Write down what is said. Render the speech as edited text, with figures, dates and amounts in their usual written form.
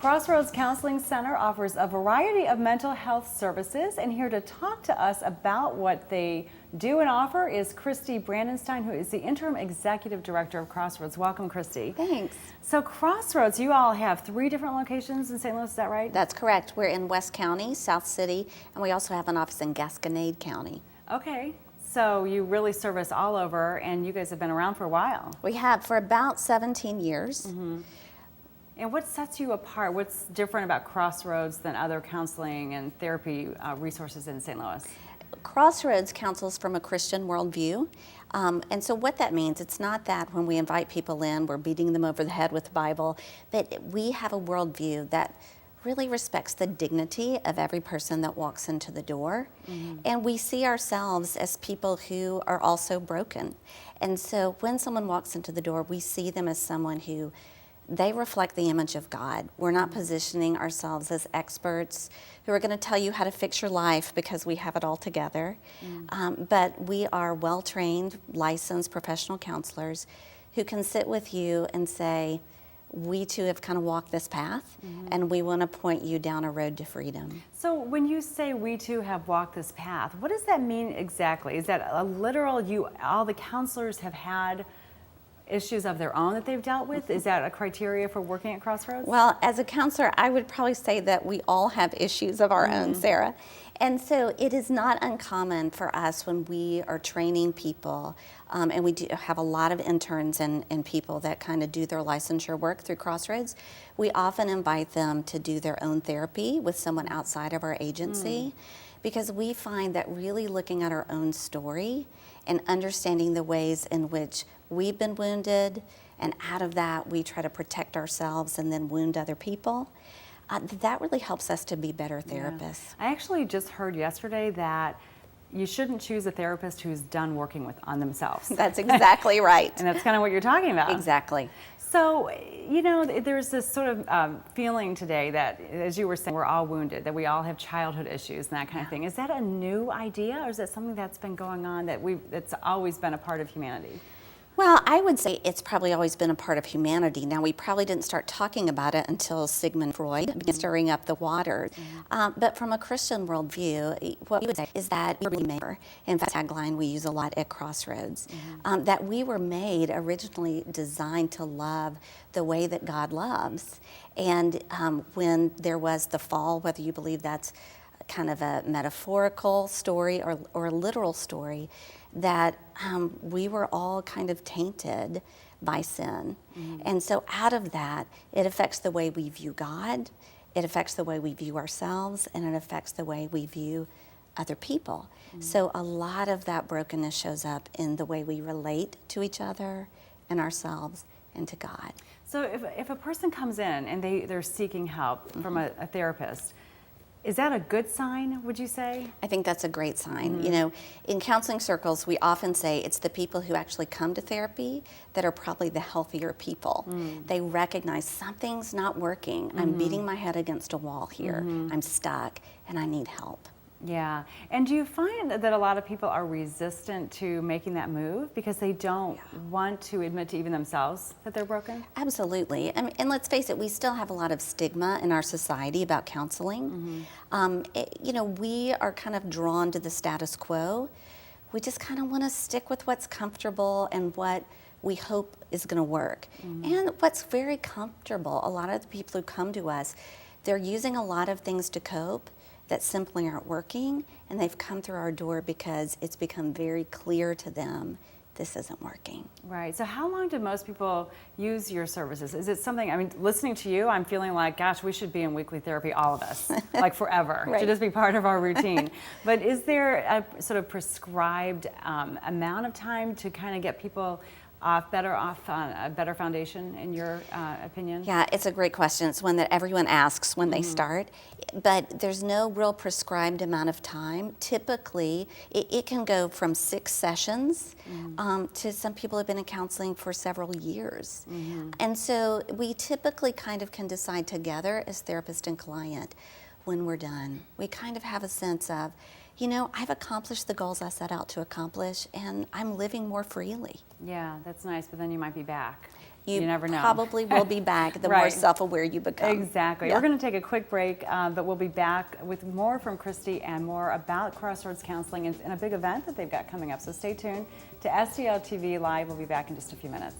Crossroads Counseling Center offers a variety of mental health services, and here to talk to us about what they do and offer is Christi Brandenstein, who is the Interim Executive Director of Crossroads. Welcome, Christi. Thanks. So Crossroads, you all have 3 different locations in St. Louis, is that right? That's correct. We're in West County, South City, and we also have an office in Gasconade County. Okay, so you really service all over, and you guys have been around for a while. We have for about 17 years. Mm-hmm. And what sets you apart? What's different about Crossroads than other counseling and therapy resources in St. Louis? Crossroads counsels from a Christian worldview. And so what that means, it's not that when we invite people in, we're beating them over the head with the Bible, but we have a worldview that really respects the dignity of every person that walks into the door. Mm-hmm. And we see ourselves as people who are also broken. And so when someone walks into the door, we see them as someone who they reflect the image of God. We're not positioning ourselves as experts who are going to tell you how to fix your life because we have it all together. But we are well-trained, licensed professional counselors who can sit with you and say, we too have kind of walked this path, and we want to point you down a road to freedom. So when you say we too have walked this path, what does that mean exactly? Is that a literal, all the counselors have had issues of their own that they've dealt with? Is that a criteria for working at Crossroads? Well, as a counselor, I would probably say that we all have issues of our own, Sarah. And so it is not uncommon for us when we are training people, and we do have a lot of interns and people that kind of do their licensure work through Crossroads. We often invite them to do their own therapy with someone outside of our agency, because we find that really looking at our own story and understanding the ways in which we've been wounded, and out of that we try to protect ourselves and then wound other people, that really helps us to be better therapists. Yeah. I actually just heard yesterday that you shouldn't choose a therapist who's done working on themselves. That's exactly right. And that's kind of what you're talking about. Exactly. So, you know, there's this sort of feeling today that, as you were saying, we're all wounded, that we all have childhood issues and that kind of thing. Is that a new idea, or is that something that's been going on that's always been a part of humanity? Well, I would say it's probably always been a part of humanity. Now, we probably didn't start talking about it until Sigmund Freud began stirring up the water. But from a Christian worldview, what we would say is that we were made. In fact, tagline we use a lot at Crossroads, that we were made, originally designed to love the way that God loves. And when there was the fall, whether you believe that's kind of a metaphorical story or a literal story, that we were all kind of tainted by sin. And so out of that, it affects the way we view God, it affects the way we view ourselves, and it affects the way we view other people. So a lot of that brokenness shows up in the way we relate to each other and ourselves and to God. So if a person comes in and they're seeking help from a therapist, is that a good sign, would you say? I think that's a great sign. You know, in counseling circles, we often say it's the people who actually come to therapy that are probably the healthier people. They recognize something's not working. I'm beating my head against a wall here. I'm stuck, and I need help. Yeah. And do you find that a lot of people are resistant to making that move because they don't want to admit to even themselves that they're broken? Absolutely. And let's face it, we still have a lot of stigma in our society about counseling. You know, we are kind of drawn to the status quo. We just kind of want to stick with what's comfortable and what we hope is going to work. And what's very comfortable, a lot of the people who come to us, they're using a lot of things to cope that simply aren't working, and they've come through our door because it's become very clear to them this isn't working. Right. So how long do most people use your services? Is it something, I mean, listening to you, I'm feeling like, gosh, we should be in weekly therapy, all of us, like forever. It should just be part of our routine. But is there a sort of prescribed amount of time to kind of get people better off on a better foundation, in your opinion? Yeah, it's a great question. It's one that everyone asks when they start, but there's no real prescribed amount of time. Typically, it can go from 6 sessions to some people have been in counseling for several years. And so we typically kind of can decide together as therapist and client when we're done. We kind of have a sense of, you know, I've accomplished the goals I set out to accomplish, and I'm living more freely. Yeah, that's nice, but then you might be back. you never know. probably will be back the more Right. self-aware you become. Exactly. Yeah. We're going to take a quick break, but we'll be back with more from Christi and more about Crossroads Counseling and a big event that they've got coming up. So stay tuned to STL TV Live. We'll be back in just a few minutes.